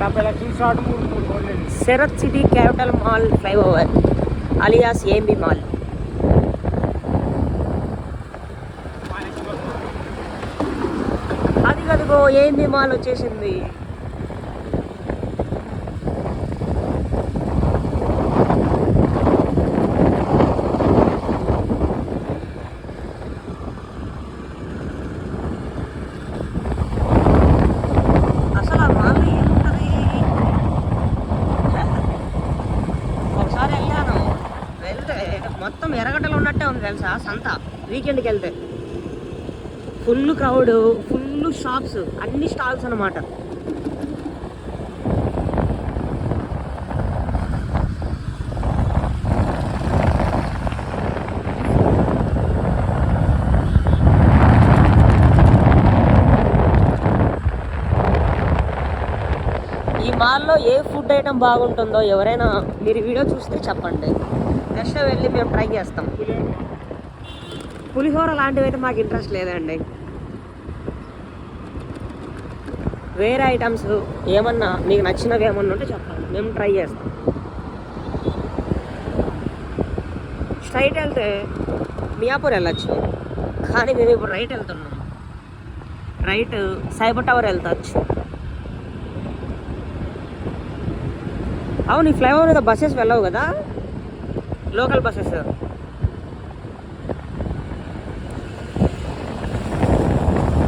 70 లక్షలు షార్ట్ 3 కోట్లు. Sarath city capital mall flyover alias AMB mall. అది కదుగో ఏఎంబి మాల్ వచ్చేసింది. మొత్తం ఎర్రగడ్డలు ఉన్నట్టే ఉంది తెలుసా సంత. వీకెండ్కి వెళ్తే ఫుల్ క్రౌడ్, ఫుల్ షాప్స్, అన్ని స్టాల్స్ అన్నమాట. ఈ మాల్లో ఏ ఫుడ్ ఐటమ్ బాగుంటుందో ఎవరైనా మీరు వీడియో చూస్తే చెప్పండి. నెక్స్ట్ వెళ్ళి మేము ట్రై చేస్తాం. పులిహోర లాంటివి అయితే మాకు ఇంట్రెస్ట్ లేదండి. వేరే ఐటమ్స్ ఏమన్నా మీకు నచ్చినవి ఏమన్నా ఉంటే చెప్పండి, మేము ట్రై చేస్తాం. స్ట్రైట్ వెళ్తే మియాపూర్ వెళ్ళచ్చు, కానీ మేము ఇప్పుడు రైట్ వెళ్తున్నాం. రైట్ సైబర్ టవర్ వెళ్తచ్చు. అవును, ఈ ఫ్లైఓవర్ మీద బస్సెస్ వెళ్ళవు కదా, లోకల్ బస్సెస్.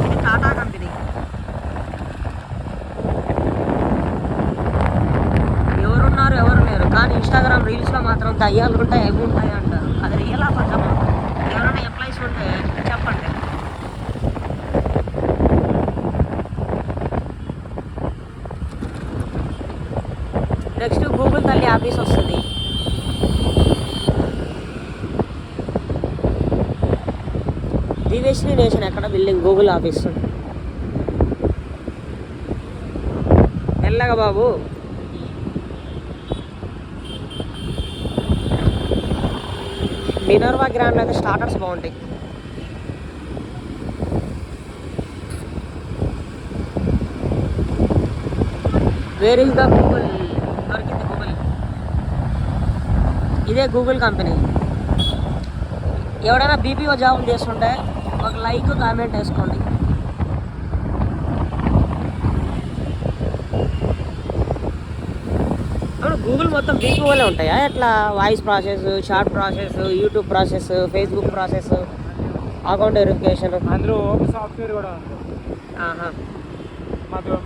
ఇది టాటా కంపెనీ. ఎవరున్నారు ఎవరు లేరు, కానీ ఇన్స్టాగ్రామ్ రీల్స్లో మాత్రం దయ్యాలు ఉంటాయి, అవి ఉంటాయి అంటారు. అది రియల్ కొంచెం ఎవరైనా ఎంప్లాయీస్ ఉంటే చెప్పండి. నెక్స్ట్ గూగుల్ తల్లి ఆఫీస్ వస్తుంది. దివ్యశ్రీ నేషన్ ఎక్కడ బిల్డింగ్, గూగుల్ ఆఫీస్. మెల్లగా బాబు. మినర్వా గ్రాండ్లో అయితే స్టార్టర్స్ బాగుంటాయి. Where is the Google? దొరికింది గూగుల్. ఇదే గూగుల్ కంపెనీ. ఎవడైనా బీపీఓ జాబ్ చేస్తుంటే ఒక లైక్ కామెంట్ వేసుకోండి. అవును, గూగుల్ మొత్తం బీపీఓలే ఉంటాయా ఎట్లా? Voice process, chat process, YouTube process, Facebook process, account verification, అందులో సాఫ్ట్వేర్ కూడా ఉంది.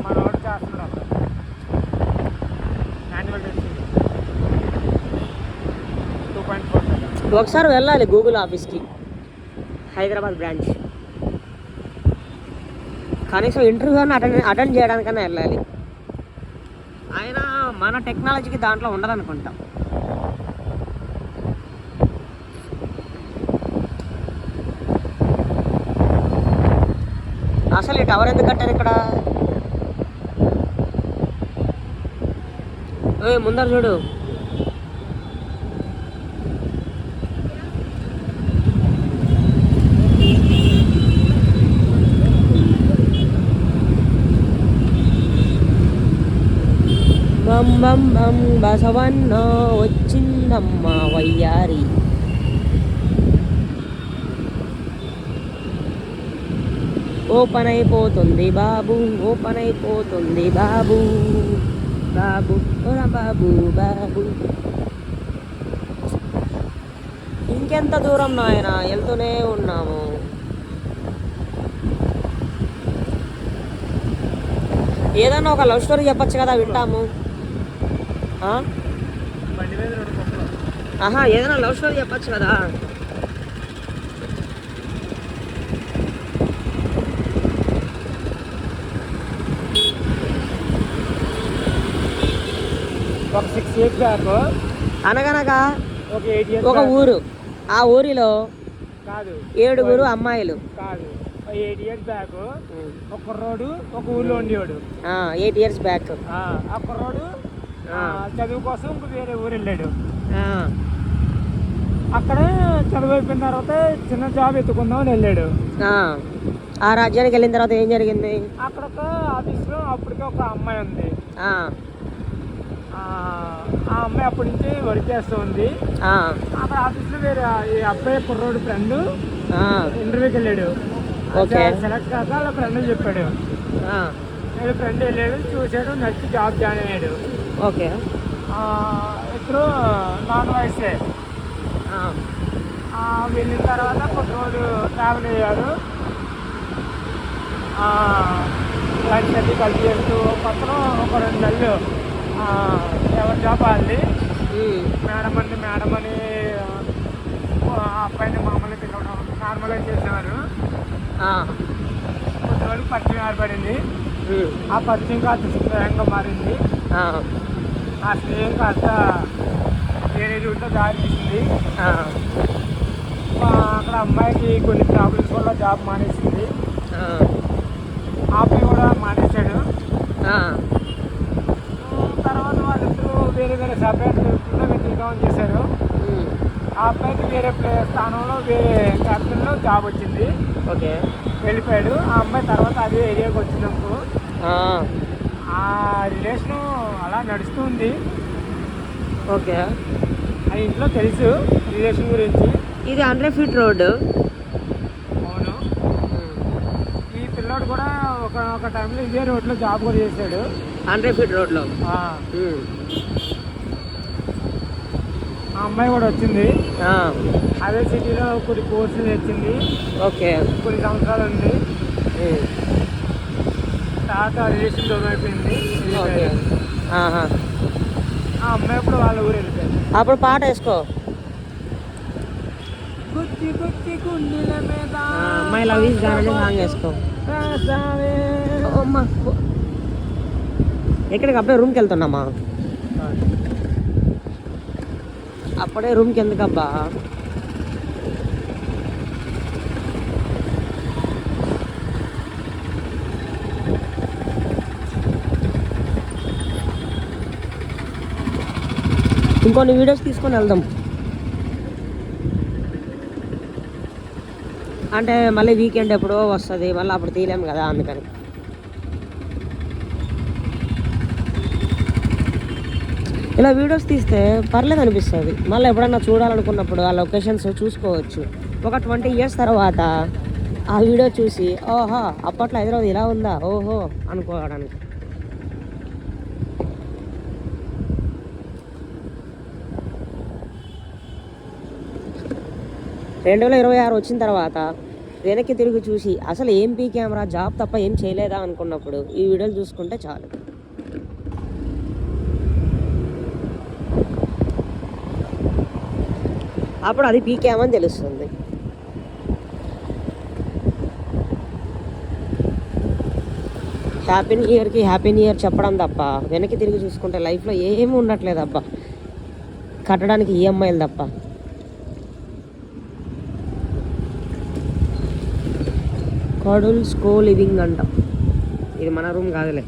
మనోడు చేస్తున్నాడు యాన్యువల్ టెస్టింగ్ 2.4. ఒకసారి వెళ్ళాలి గూగుల్ ఆఫీస్కి, హైదరాబాద్ బ్రాంచ్. కనీసం ఇంటర్వ్యూ అటెండ్ చేయడానికన్నా వెళ్ళాలి. ఆయన మన టెక్నాలజీకి దాంట్లో ఉండదనుకుంటా. అసలు ఈ టవర్ ఎందుకు కట్టారు ఇక్కడ? ముందర చూడు. బం బం బం బసవన్న వచ్చిందమ్మ వయ్యారి. ఓపెన్ అయిపోతుంది బాబు, ఓపెన్ అయిపోతుంది బాబు, బాబు బాబు బాబు. ఇంకెంత దూరం నాయన, వెళ్తూనే ఉన్నాము. ఏదన్నా ఒక లవ్ స్టోరీ చెప్పచ్చు కదా, వింటాము. ఏదైనా లవ్ స్టోరీ చెప్పచ్చు కదా. ఒక 6 years బ్యాక్ అనగనగా ఒక ఊరు, ఆ ఊరిలో కాదు 7 అమ్మాయిలు. కాదు, 8 years బ్యాక్ ఒక కుర్రోడు ఒక ఊర్లో ఉండేవాడు. 8 years బ్యాక్ ఆ కుర్రోడు చదువు కోసం ఇంక వేరే ఊరు వెళ్ళాడు. అక్కడ చదువు అయిపోయిన తర్వాత చిన్న జాబ్ ఎత్తుకుందామని వెళ్ళాడు. ఆ రాజ్యానికి వెళ్ళిన తర్వాత ఏం జరిగింది? అక్కడ ఒక ఆఫీస్లో అప్పటికే ఒక అమ్మాయి ఉంది. ఆ ఆ అమ్మాయి అప్పటి నుంచి వర్క్ చేస్తుంది. ఆ అక్కడ ఆఫీస్లో వేరే ఈ అబ్బాయి కుర్రోడు ఫ్రెండ్ ఆ ఇంటర్వ్యూకి వెళ్ళాడు. ఓకే. సెలెక్ట్ కాక వాళ్ళ ఫ్రెండ్ చెప్పాడు. ఆ వీళ్ళ ఫ్రెండ్ వెళ్ళాడు, చూసాడు, నచ్చి జాబ్ జాయిన్ అయ్యాడు. ఓకే. ఇప్పుడు నాన్ వాయిసే. వెళ్ళిన తర్వాత కొన్ని రోజులు ట్రావెల్ అయ్యారు. లంచ్ అన్ని కలిసి చేస్తూ కొత్తలో ఒక 2 నెలలు ఎవరి జాబ్ వాళ్ళది. మేడం అని ఆ అబ్బాయిని మామూలుగా పిలవడం నార్మల్గా చేసేవారు. కొద్ది రోజులు పరిచయం ఏర్పడింది. ఆ పరిచయం కాస్త స్నేహంగా మారింది. ఆ స్నేహం కాస్త వేరే రూట్లో దారి తీసింది. అక్కడ అమ్మాయికి కొన్ని ప్రాబ్లమ్స్ వల్ల జాబ్ మానేసింది. ఆ అబ్బాయి కూడా మానేశాడు. తర్వాత వాళ్ళిద్దరూ వేరే వేరే సపరేట్ వెతుకుతామని చేశారు. ఆ అబ్బాయికి వేరే స్థానంలో వేరే కంపెనీలో జాబ్ వచ్చింది. ఓకే. వెళ్ళిపోయాడు. ఆ అమ్మాయి తర్వాత అదే ఏరియాకి వచ్చినప్పుడు ఆ రిలేషను అలా నడుస్తూ ఉంది. ఓకే. ఆ ఇంట్లో తెలుసు రిలేషన్ గురించి. ఇది 100 ఫీట్ రోడ్డు. అవును. ఈ పిల్లోడు కూడా ఒక టైంలో ఇదే రోడ్లో జాబ్ కూడా చేశాడు. 100 ఫీట్ రోడ్లో. ఆ అమ్మాయి కూడా వచ్చింది. అదే సిటీలో కొన్ని కోర్సులు తెచ్చింది. ఓకే. కొన్ని సంవత్సరాలు ఉంది. తర్వాత రిలేషన్ దూరం అయిపోయింది. ఆ అమ్మాయి ఇప్పుడు వాళ్ళ ఊరు వెళ్ళిపోయింది. అప్పుడు పాట వేసుకో. గుచ్చి గుచ్చి గుండెల మీద మై లవ్ ఈజ్ గాన్ అనే సాంగ్ వేసుకో. ఎక్కడికి అప్పుడే రూమ్కి వెళ్తున్నామా? అప్పుడే రూమ్కి ఎందుకబ్బా? ఇంకొన్ని వీడియోస్ తీసుకొని వెళ్దాం. అంటే మళ్ళీ వీకెండ్ ఎప్పుడో వస్తుంది, మళ్ళీ అప్పుడు తీయలేము కదా, అందుకని. ఇలా వీడియోస్ తీస్తే పర్లేదు అనిపిస్తుంది. మళ్ళీ ఎప్పుడన్నా చూడాలనుకున్నప్పుడు ఆ లొకేషన్స్ చూసుకోవచ్చు. ఒక 20 years తర్వాత ఆ వీడియో చూసి ఓహో అప్పట్లో హైదరాబాద్ ఇలా ఉందా ఓహో అనుకోవడానికి. రెండు 2026 వచ్చిన తర్వాత వెనక్కి తిరిగి చూసి అసలు ఏంపీ కెమెరా జాబ్ తప్ప ఏం చేయలేదా అనుకున్నప్పుడు ఈ వీడియోలు చూసుకుంటే చాలు. అప్పుడు అది పీకేమని తెలుస్తుంది. హ్యాపీ న్యూ ఇయర్కి హ్యాపీ న్యూ ఇయర్ చెప్పడం తప్ప వెనక్కి తిరిగి చూసుకుంటే లైఫ్లో ఏమీ ఉండట్లేదు అబ్బా, కట్టడానికి ఈఎంఐలు తప్ప. కడుల్స్ కో లివింగ్ అంట. ఇది మన రూమ్ కాదులే.